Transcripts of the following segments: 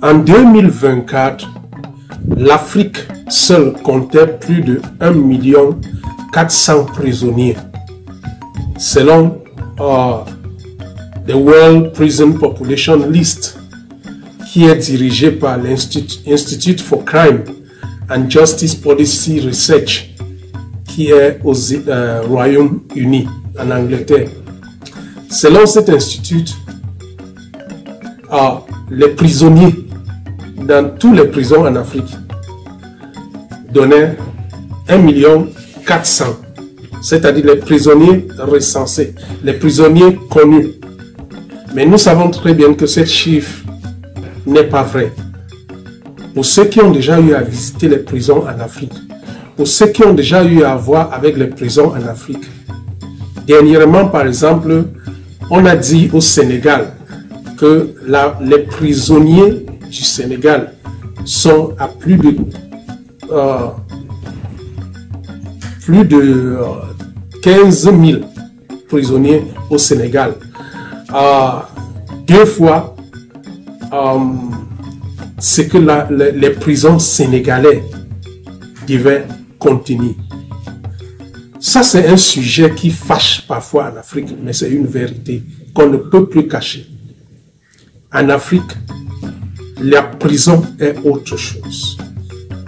En 2024, l'Afrique seule comptait plus de 1 400 000 prisonniers. Selon the World Prison Population List, qui est dirigé par l'Institute for Crime and Justice Policy Research, qui est au Royaume-Uni, en Angleterre. Selon cet institut, les prisonniers dans toutes les prisons en Afrique donnaient 1 400 000, c'est-à-dire les prisonniers recensés, les prisonniers connus. Mais nous savons très bien que ce chiffre n'est pas vrai. Pour ceux qui ont déjà eu à visiter les prisons en Afrique, pour ceux qui ont déjà eu à voir avec les prisons en Afrique, dernièrement par exemple, on a dit au Sénégal que les prisonniers du Sénégal sont à plus de 15 000 prisonniers au Sénégal. 2 fois ce que les prisons sénégalais devaient contenir. Ça, c'est un sujet qui fâche parfois en Afrique, mais c'est une vérité qu'on ne peut plus cacher. En Afrique, la prison est autre chose.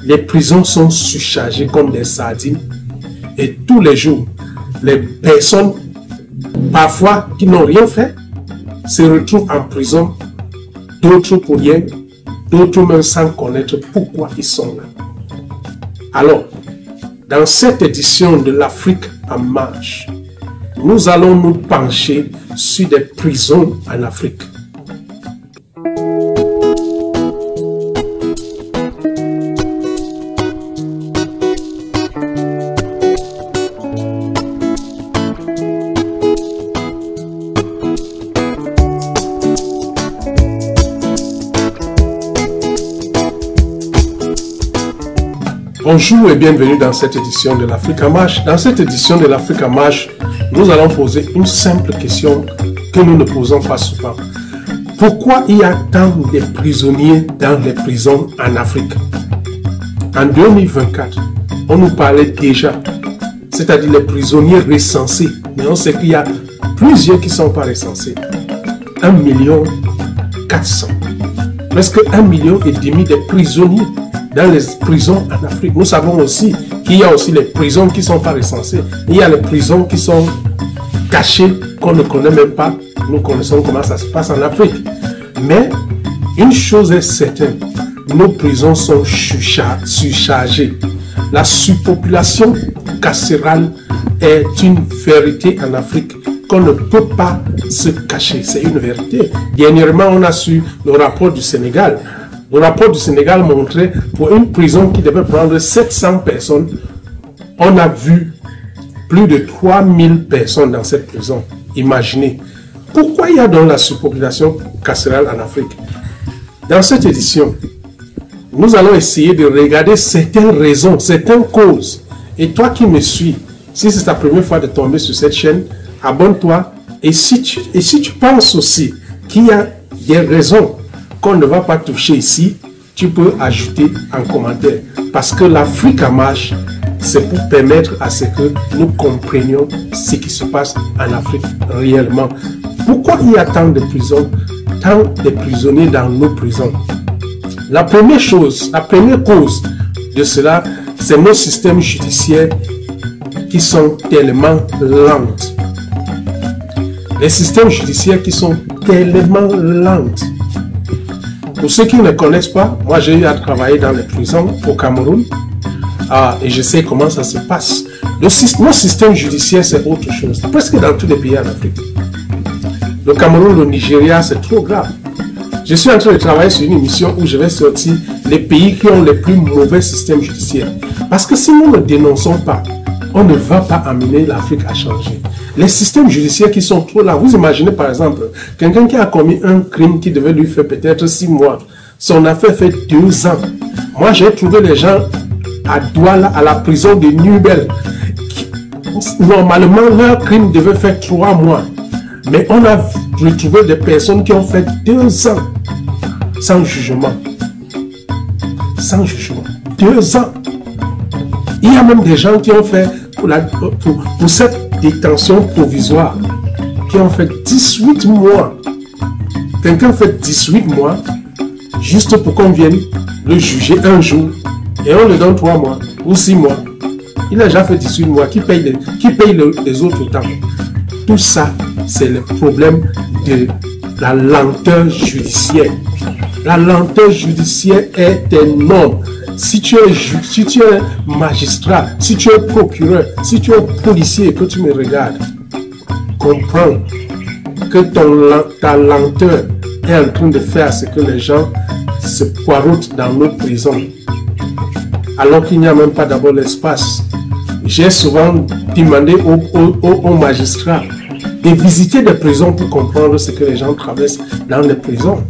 Les prisons sont surchargées comme des sardines et tous les jours, les personnes, parfois qui n'ont rien fait, se retrouvent en prison, d'autres pour rien, d'autres même sans connaître pourquoi ils sont là. Alors, dans cette édition de l'Afrique en marche, nous allons nous pencher sur des prisons en Afrique. Bonjour et bienvenue dans cette édition de l'Afrique en marche. Dans cette édition de l'Afrique en marche, nous allons poser une simple question que nous ne posons pas souvent. Pourquoi il y a tant de prisonniers dans les prisons en Afrique? En 2024, on nous parlait déjà, c'est-à-dire les prisonniers recensés, mais on sait qu'il y a plusieurs qui ne sont pas recensés. 1 400 000. Presque 1,5 million de prisonniers dans les prisons en Afrique. Nous savons aussi qu'il y a aussi les prisons qui ne sont pas recensées. Il y a les prisons qui sont cachées, qu'on ne connaît même pas. Nous connaissons comment ça se passe en Afrique. Mais une chose est certaine, nos prisons sont surchargées. La surpopulation carcérale est une vérité en Afrique qu'on ne peut pas se cacher. C'est une vérité. Dernièrement, on a su le rapport du Sénégal. Le rapport du Sénégal montrait pour une prison qui devait prendre 700 personnes, on a vu plus de 3000 personnes dans cette prison. Imaginez. Pourquoi il y a donc la surpopulation carcérale en Afrique? Dans cette édition, nous allons essayer de regarder certaines raisons, certaines causes. Et toi qui me suis, si c'est ta première fois de tomber sur cette chaîne, abonne-toi. Et si tu penses aussi qu'il y a des raisons qu'on ne va pas toucher ici, tu peux ajouter en commentaire. Parce que l'Afrique en marche, c'est pour permettre à ce que nous comprenions ce qui se passe en Afrique réellement. Pourquoi il y a tant de prisons, tant de prisonniers dans nos prisons? La première chose, la première cause de cela, c'est nos systèmes judiciaires qui sont tellement lents. Les systèmes judiciaires qui sont tellement lents. Pour ceux qui ne connaissent pas, moi j'ai eu à travailler dans les prisons au Cameroun et je sais comment ça se passe. Nos systèmes judiciaires, c'est autre chose. Presque dans tous les pays en Afrique. Le Cameroun, le Nigeria, c'est trop grave. Je suis en train de travailler sur une émission où je vais sortir les pays qui ont les plus mauvais systèmes judiciaires. Parce que si nous ne dénonçons pas, on ne va pas amener l'Afrique à changer. Les systèmes judiciaires qui sont trop là. Vous imaginez par exemple, quelqu'un qui a commis un crime qui devait lui faire peut-être 6 mois. Son affaire fait 2 ans. Moi, j'ai trouvé les gens à Douala, à la prison de Nubel. Normalement, leur crime devait faire 3 mois. Mais on a retrouvé des personnes qui ont fait 2 ans. sans jugement. Sans jugement. 2 ans. Il y a même des gens qui ont fait, pour cette détention provisoire, qui ont fait 18 mois. Quelqu'un fait 18 mois, juste pour qu'on vienne le juger un jour, et on le donne 3 mois ou 6 mois. Il a déjà fait 18 mois, qui paye les autres temps. Tout ça, c'est le problème de la lenteur judiciaire. La lenteur judiciaire est énorme. Si tu es magistrat, si tu es procureur, si tu es policier et que tu me regardes, comprends que ta lenteur est en train de faire ce que les gens se poireautent dans nos prisons, alors qu'il n'y a même pas d'abord l'espace. J'ai souvent demandé aux magistrats de visiter des prisons pour comprendre ce que les gens traversent dans les prisons.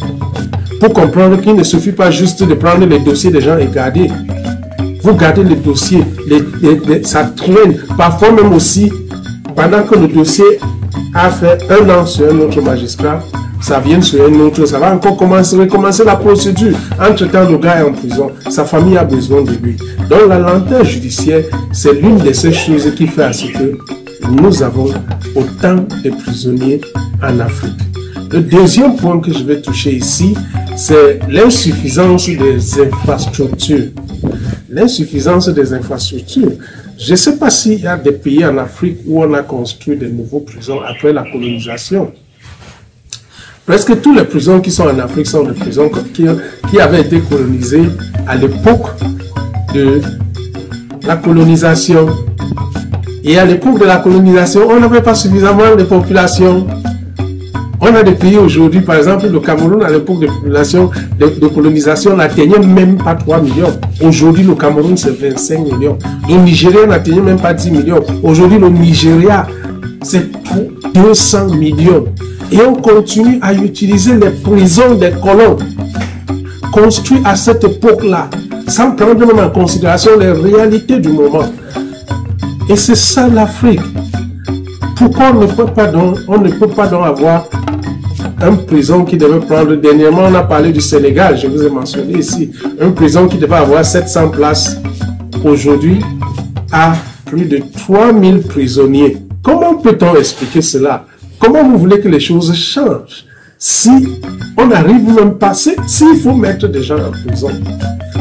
Pour comprendre qu'il ne suffit pas juste de prendre les dossiers des gens et garder. Vous gardez les dossiers, ça traîne. Parfois même aussi, pendant que le dossier a fait 1 an sur un autre magistrat, ça vient sur un autre, ça va encore recommencer la procédure. Entre-temps, le gars est en prison, sa famille a besoin de lui. Donc la lenteur judiciaire, c'est l'une de ces choses qui fait à ce que nous avons autant de prisonniers en Afrique. Le deuxième point que je vais toucher ici, c'est l'insuffisance des infrastructures. L'insuffisance des infrastructures. Je ne sais pas s'il y a des pays en Afrique où on a construit de nouveaux prisons après la colonisation. Presque toutes les prisons qui sont en Afrique sont des prisons qui avaient été colonisées à l'époque de la colonisation. Et à l'époque de la colonisation, on n'avait pas suffisamment de population. On a des pays aujourd'hui, par exemple, le Cameroun, à l'époque de colonisation, n'atteignait même pas 3 millions. Aujourd'hui, le Cameroun, c'est 25 millions. Le Nigeria n'atteignait même pas 10 millions. Aujourd'hui, le Nigeria, c'est 200 millions. Et on continue à utiliser les prisons des colons construites à cette époque-là, sans prendre même en considération les réalités du moment. Et c'est ça l'Afrique. Pourquoi on ne peut pas donc avoir une prison qui devait prendre, dernièrement on a parlé du Sénégal, je vous ai mentionné ici, une prison qui devait avoir 700 places, aujourd'hui a plus de 3000 prisonniers. Comment peut-on expliquer cela? Comment vous voulez que les choses changent si on n'arrive même pas, s'il faut mettre des gens en prison?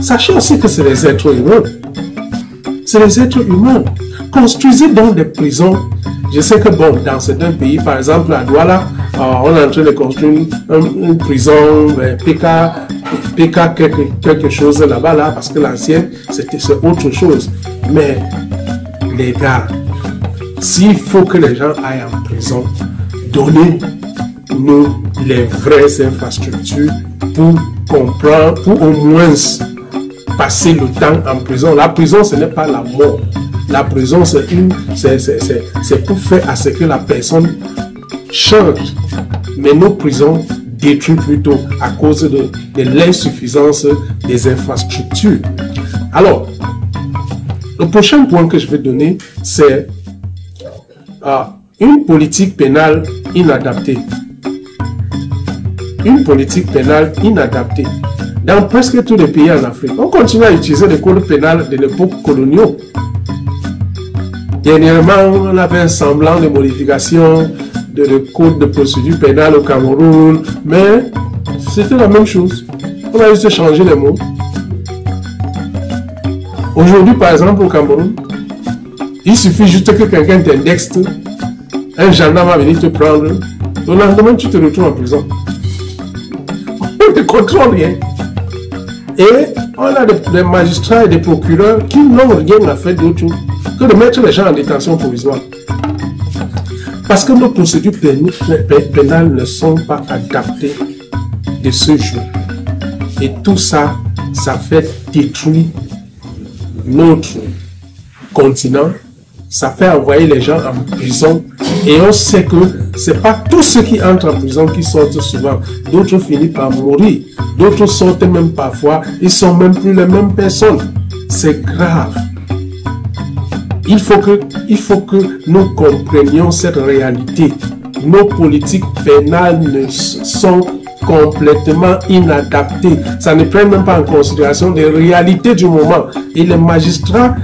Sachez aussi que c'est les êtres humains. C'est les êtres humains. Construisez donc des prisons. Je sais que bon, dans certains pays, par exemple à Douala, on est en train de construire une prison PK quelque chose là-bas, là, parce que l'ancienne, c'est autre chose. Mais les gars, s'il faut que les gens aillent en prison, donnez-nous les vraies infrastructures pour comprendre, pour au moins passer le temps en prison. La prison, ce n'est pas la mort. La prison, c'est pour faire à ce que la personne change. Mais nos prisons détruisent plutôt à cause de l'insuffisance des infrastructures. Alors, le prochain point que je vais donner, c'est une politique pénale inadaptée. Une politique pénale inadaptée. Dans presque tous les pays en Afrique, on continue à utiliser les codes pénals de l'époque coloniale. Dernièrement, on avait un semblant de modification de code de procédure pénale au Cameroun, mais c'était la même chose. On a juste changé les mots. Aujourd'hui, par exemple, au Cameroun, il suffit juste que quelqu'un t'indexe, un gendarme va venir te prendre, le lendemain, tu te retrouves en prison. On ne contrôle rien. Et on a des magistrats et des procureurs qui n'ont rien à faire d'autre que de mettre les gens en détention provisoire. Parce que nos procédures pénales ne sont pas adaptées de ce jour. Et tout ça, ça fait détruire notre continent. Ça fait envoyer les gens en prison. Et on sait que ce n'est pas tous ceux qui entrent en prison qui sortent souvent. D'autres finissent par mourir. D'autres sortent même parfois. Ils ne sont même plus les mêmes personnes. C'est grave. Il faut que nous comprenions cette réalité. Nos politiques pénales ne sont complètement inadapté. Ça ne prend même pas en considération les réalités du moment. Et les magistrats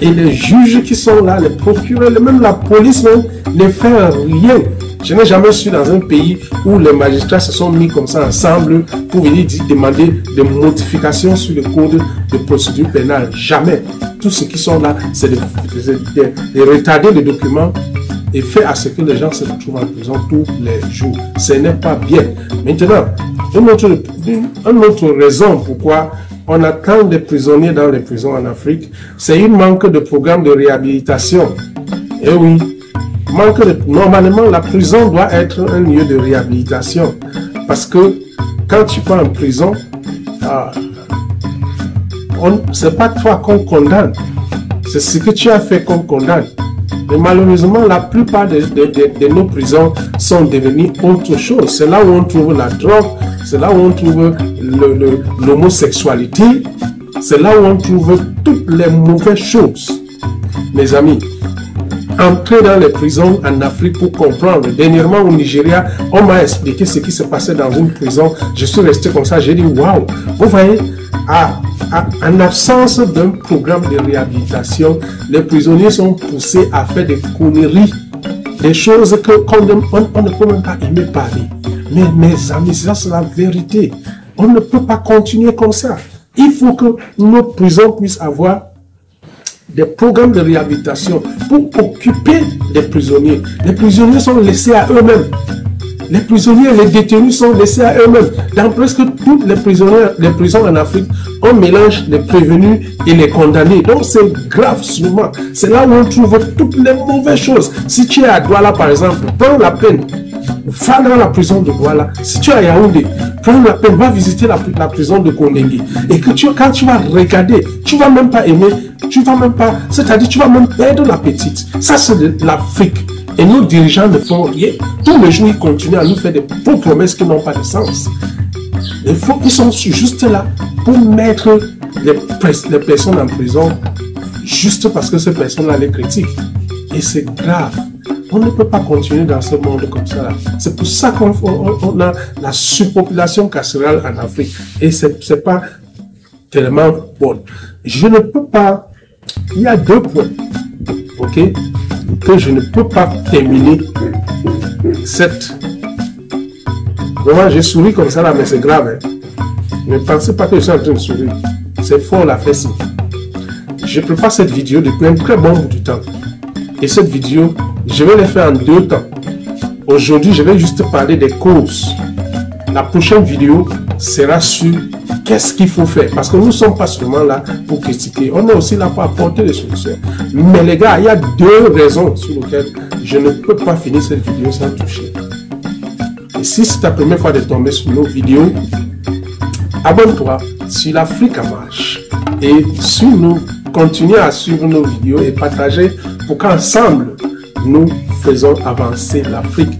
et les juges qui sont là, les procureurs, même la police même, ne fait rien. Je n'ai jamais su dans un pays où les magistrats se sont mis comme ça ensemble pour venir demander des modifications sur le code de procédure pénale. Jamais. Tous ceux qui sont là, c'est de retarder les documents et faire à ce que les gens se retrouvent en prison tous les jours. Ce n'est pas bien. Maintenant, une autre raison pourquoi on a tant de prisonniers dans les prisons en Afrique, c'est un manque de programme de réhabilitation. Et oui, normalement, la prison doit être un lieu de réhabilitation. Parce que quand tu vas en prison, c'est pas toi qu'on condamne. C'est ce que tu as fait qu'on condamne. Mais malheureusement, la plupart de nos prisons sont devenues autre chose. C'est là où on trouve la drogue, c'est là où on trouve l'homosexualité, c'est là où on trouve toutes les mauvaises choses. Mes amis, entrez dans les prisons en Afrique pour comprendre. Dernièrement au Nigeria, on m'a expliqué ce qui se passait dans une prison. Je suis resté comme ça, j'ai dit waouh. Vous voyez, en absence d'un programme de réhabilitation, les prisonniers sont poussés à faire des conneries, des choses qu'on ne peut même pas aimer parler. Mais mes amis, ça c'est la vérité. On ne peut pas continuer comme ça. Il faut que nos prisons puissent avoir des programmes de réhabilitation pour occuper les prisonniers. Les prisonniers sont laissés à eux-mêmes. Les prisonniers et les détenus sont laissés à eux-mêmes. Dans presque toutes les prisons en Afrique, on mélange les prévenus et les condamnés. Donc c'est grave souvent. C'est là où on trouve toutes les mauvaises choses. Si tu es à Douala par exemple, prends la peine. Va dans la prison de Douala. Si tu es à Yaoundé, prends la peine, va visiter la prison de Kondengui. Et que quand tu vas regarder, tu vas même pas aimer, tu vas même pas, c'est-à-dire tu vas même perdre l'appétit. Ça c'est de l'Afrique. Et nos dirigeants ne font rien. Tous les jours, ils continuent à nous faire des fausses promesses qui n'ont pas de sens. Ils sont juste là pour mettre les personnes en prison juste parce que ces personnes-là les critiquent. Et c'est grave. On ne peut pas continuer dans ce monde comme ça. C'est pour ça qu'on a la surpopulation carcérale en Afrique. Et c'est pas tellement bon. Je ne peux pas... Il y a 2 points. OK, que je ne peux pas terminer cette... Vraiment, j'ai souri comme ça là, mais c'est grave. Hein? Ne pensez pas que je suis en train de sourire. C'est fort la fesse. Je prépare cette vidéo depuis un très bon bout de temps. Et cette vidéo, je vais la faire en 2 temps. Aujourd'hui, je vais juste parler des causes. La prochaine vidéo sera sur qu'est-ce qu'il faut faire. Parce que nous ne sommes pas seulement là pour critiquer. On est aussi là pour apporter des solutions. Mais les gars, il y a 2 raisons sur lesquelles je ne peux pas finir cette vidéo sans toucher. Et si c'est ta première fois de tomber sur nos vidéos, abonne-toi sur l'Africa Marche. Et suis-nous, continue à suivre nos vidéos et partager pour qu'ensemble, nous faisons avancer l'Afrique.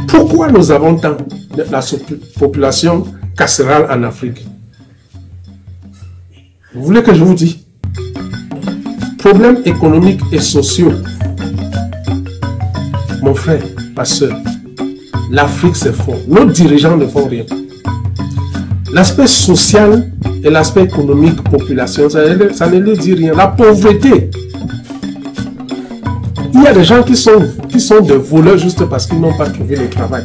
Pourquoi nous avons tant de la population carcérale en Afrique? Vous voulez que je vous dise? Problèmes économiques et sociaux. Mon frère, ma soeur, l'Afrique c'est fort. Nos dirigeants ne font rien. L'aspect social et l'aspect économique, population, ça ne leur dit rien. La pauvreté. Il y a des gens qui sont des voleurs juste parce qu'ils n'ont pas trouvé le travail.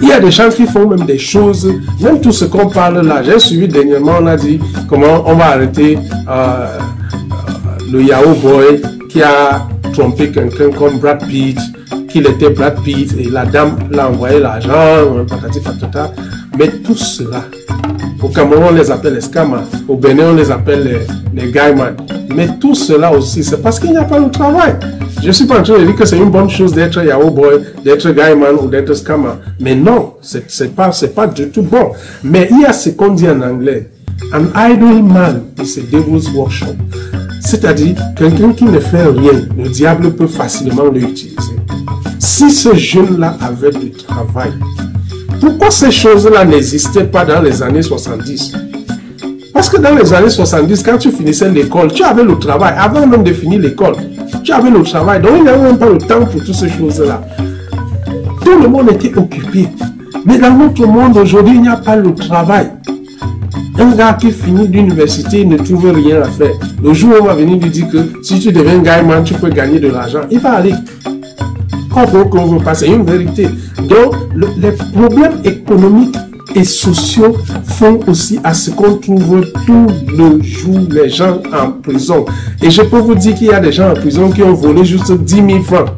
Il y a des gens qui font même des choses, même tout ce qu'on parle là. J'ai suivi dernièrement, on a dit comment on va arrêter le Yahoo Boy qui a trompé quelqu'un comme Brad Pitt, qu'il était Brad Pitt et la dame l'a envoyé l'argent, patati patata. Mais tout cela, au Cameroun on les appelle les scammers, au Bénin on les appelle les gaiman. Mais tout cela aussi, c'est parce qu'il n'y a pas de travail. Je ne suis pas en train de dire que c'est une bonne chose d'être Yahoo Boy, d'être gaiman ou d'être scammer. Mais non, c'est pas du tout bon. Mais il y a ce qu'on dit en anglais. An idle man is a devil's workshop. C'est-à-dire, quelqu'un qui ne fait rien, le diable peut facilement l'utiliser. Si ce jeune-là avait du travail, pourquoi ces choses-là n'existaient pas dans les années 70? Parce que dans les années 70, quand tu finissais l'école, tu avais le travail. Avant même de finir l'école, tu avais le travail. Donc, il n'y avait même pas le temps pour toutes ces choses-là. Tout le monde était occupé. Mais dans notre monde aujourd'hui, il n'y a pas le travail. Un gars qui finit l'université ne trouve rien à faire. Le jour où on va venir lui dire que si tu deviens gaiement, tu peux gagner de l'argent, il va aller. Qu'on veut pas, c'est une vérité. Donc, les problèmes économiques et sociaux font aussi à ce qu'on trouve tout le jour les gens en prison. Et je peux vous dire qu'il y a des gens en prison qui ont volé juste 10 000 francs.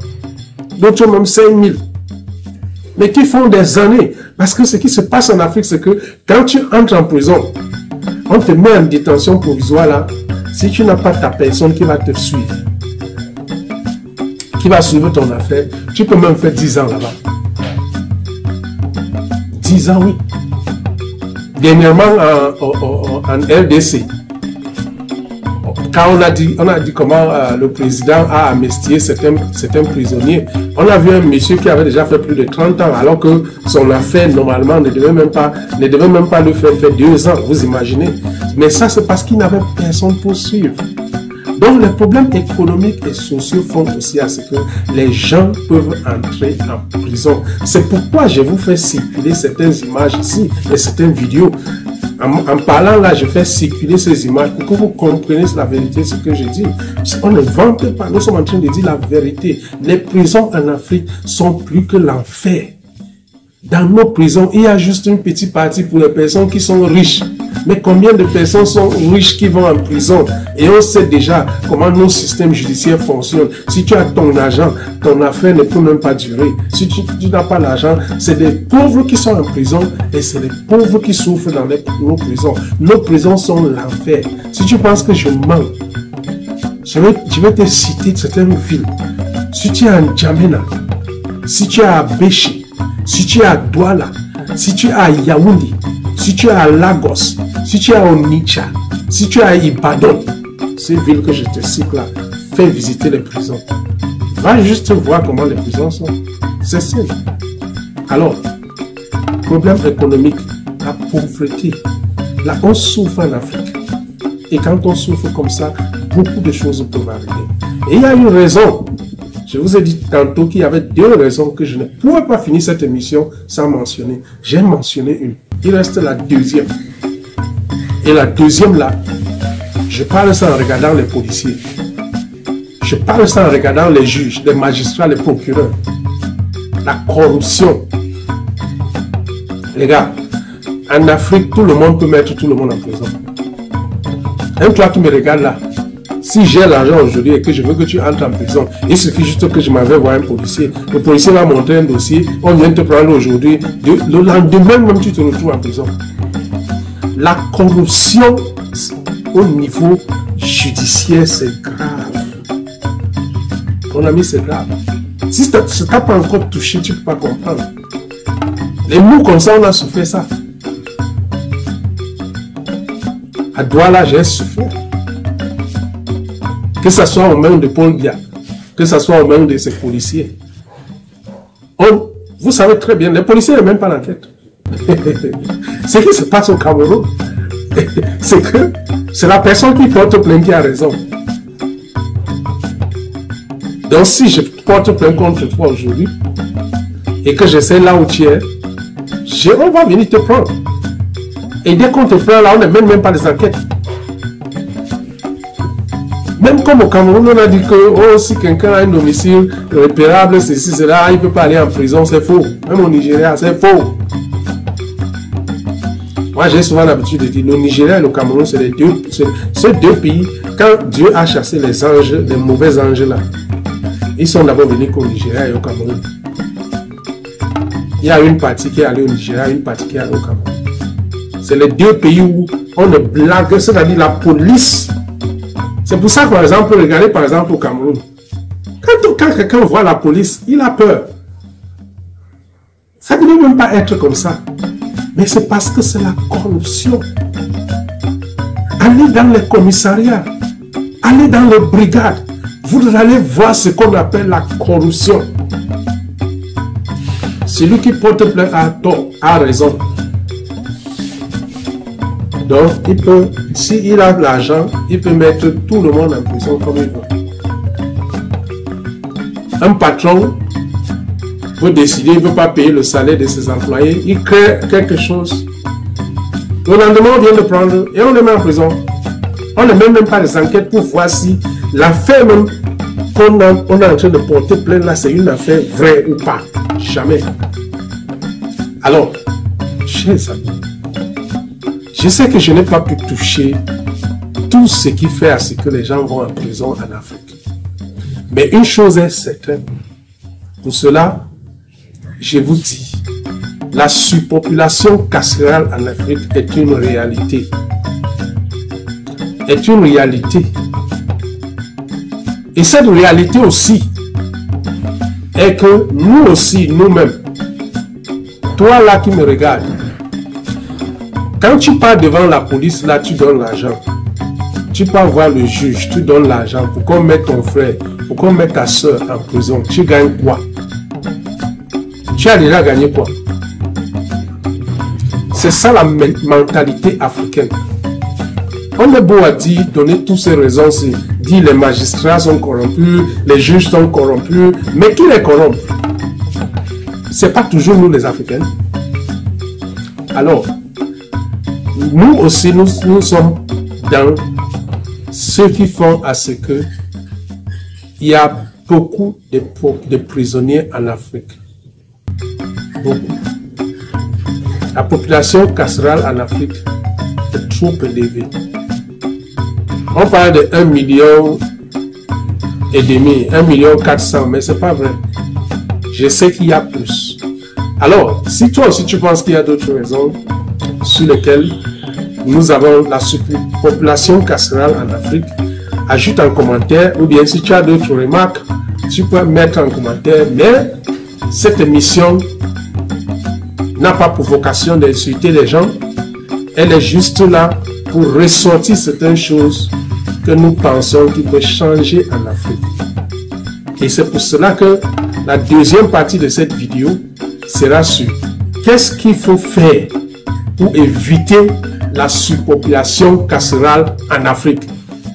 D'autres même 5 000. Mais qui font des années. Parce que ce qui se passe en Afrique, c'est que quand tu entres en prison, on te met en détention provisoire là. Si tu n'as pas ta personne qui va te suivre, qui va suivre ton affaire, tu peux même faire 10 ans là-bas. 10 ans, oui. Dernièrement, en RDC, quand on a dit comment le président a amnistié certains prisonniers, on a vu un monsieur qui avait déjà fait plus de 30 ans, alors que son affaire, normalement, ne devait même pas le faire 2 ans, vous imaginez. Mais ça, c'est parce qu'il n'avait personne pour suivre. Donc, les problèmes économiques et sociaux font aussi à ce que les gens peuvent entrer en prison. C'est pourquoi je vous fais circuler certaines images ici et certaines vidéos. En parlant là, je fais circuler ces images pour que vous compreniez la vérité, ce que je dis. On ne vante pas, nous sommes en train de dire la vérité. Les prisons en Afrique sont plus que l'enfer. Dans nos prisons, il y a juste une petite partie pour les personnes qui sont riches. Mais combien de personnes sont riches qui vont en prison? Et on sait déjà comment nos systèmes judiciaires fonctionnent. Si tu as ton argent, ton affaire ne peut même pas durer. Si tu n'as pas l'argent, c'est des pauvres qui sont en prison et c'est les pauvres qui souffrent dans nos prisons. Nos prisons sont l'enfer. Si tu penses que je mens, je vais te citer certaines villes. Si tu es à N'Djamena, si tu es à Béché, si tu es à Douala, si tu es à Yaoundé, si tu es à Lagos, si tu es à Onitsha, si tu es à Ibadan, ces villes que je te cite là, fais visiter les prisons. Va juste voir comment les prisons sont. C'est simple. Alors, problème économique, la pauvreté. Là, on souffre en Afrique. Et quand on souffre comme ça, beaucoup de choses peuvent arriver. Et il y a une raison. Je vous ai dit tantôt qu'il y avait 2 raisons que je ne pouvais pas finir cette émission sans mentionner. J'ai mentionné une. Il reste la deuxième. Et la deuxième là, je parle ça en regardant les policiers. Je parle ça en regardant les juges, les magistrats, les procureurs. La corruption. Les gars, en Afrique, tout le monde peut mettre tout le monde en prison. Même toi qui me regardes là, si j'ai l'argent aujourd'hui et que je veux que tu entres en prison, il suffit juste que je m'en vais voir un policier. Le policier va montrer un dossier, on vient te prendre aujourd'hui, le lendemain même tu te retrouves en prison. La corruption au niveau judiciaire, c'est grave. Mon ami, c'est grave. Si ça ne t'a pas encore touché, tu ne peux pas comprendre. Les mots comme ça, on a souffert ça. À Douala, j'ai souffert. Que ce soit aux mains de Paul Biya, que ce soit aux mains de ces policiers. Vous savez très bien, les policiers n'ont même pas l'enquête. Ce qui se passe au Cameroun, c'est que c'est la personne qui porte plainte qui a raison. Donc si je porte plainte contre toi aujourd'hui, et que je sais là où tu es, on va venir te prendre. Et dès qu'on te prend là, on ne mène même pas des enquêtes. Même comme au Cameroun, on a dit que oh, si quelqu'un a un domicile repérable, ceci, cela, il ne peut pas aller en prison, c'est faux. Même au Nigeria, c'est faux. Moi, j'ai souvent l'habitude de dire, le Nigeria et le Cameroun, c'est ces deux pays, quand Dieu a chassé les anges, les mauvais anges là, ils sont d'abord venus qu'au Nigeria et au Cameroun. Il y a une partie qui est allée au Nigeria, une partie qui est allée au Cameroun. C'est les 2 pays où on ne blague, c'est-à-dire la police. C'est pour ça que, par exemple, regardez par exemple au Cameroun. Quand quelqu'un voit la police, il a peur. Ça ne devait même pas être comme ça. Mais c'est parce que c'est la corruption. Allez dans les commissariats, allez dans les brigades, vous allez voir ce qu'on appelle la corruption. Celui qui porte plainte à tort a raison. Donc, il peut, s'il a de l'argent, il peut mettre tout le monde en prison comme il veut. Un patron veut décider, il ne veut pas payer le salaire de ses employés, il crée quelque chose. Le lendemain, on vient de prendre et on le met en prison. On ne met même pas des enquêtes pour voir si l'affaire même qu'on est en train de porter plainte là, c'est une affaire vraie ou pas. Jamais. Alors, chers amis, je sais que je n'ai pas pu toucher tout ce qui fait à ce que les gens vont en prison en Afrique. Mais une chose est certaine. Pour cela, je vous dis, la surpopulation carcérale en Afrique est une réalité. Est une réalité. Et cette réalité aussi est que nous aussi, nous-mêmes, toi là qui me regardes, quand tu pars devant la police, là tu donnes l'argent. Tu pars voir le juge, tu donnes l'argent pour qu'on mette ton frère, pour qu'on mette ta soeur en prison. Tu gagnes quoi? Tu as déjà gagné quoi? C'est ça la mentalité africaine. On est beau à dire, donner toutes ces raisons, dire les magistrats sont corrompus, les juges sont corrompus, mais qui les corrompt? C'est pas toujours nous les Africains. Alors, nous aussi, nous sommes dans ceux qui font à ce que il y a beaucoup de prisonniers en Afrique. Beaucoup. La population carcérale en Afrique est trop élevée. On parle de 1,5 million, 1,4 million, mais c'est pas vrai. Je sais qu'il y a plus. Alors, si toi aussi tu penses qu'il y a d'autres raisons sur lesquelles nous avons la surpopulation carcérale en Afrique, ajoute en commentaire, ou bien si tu as d'autres remarques, tu peux mettre en commentaire. Mais cette émission n'a pas pour vocation d'insulter les gens. Elle est juste là pour ressortir certaines choses que nous pensons qu'il peut changer en Afrique. Et c'est pour cela que la deuxième partie de cette vidéo sera sur qu'est-ce qu'il faut faire pour éviter la surpopulation carcérale en Afrique.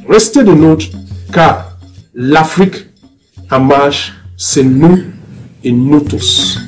Restez de nôtres, car l'Afrique en marche, c'est nous et nous tous.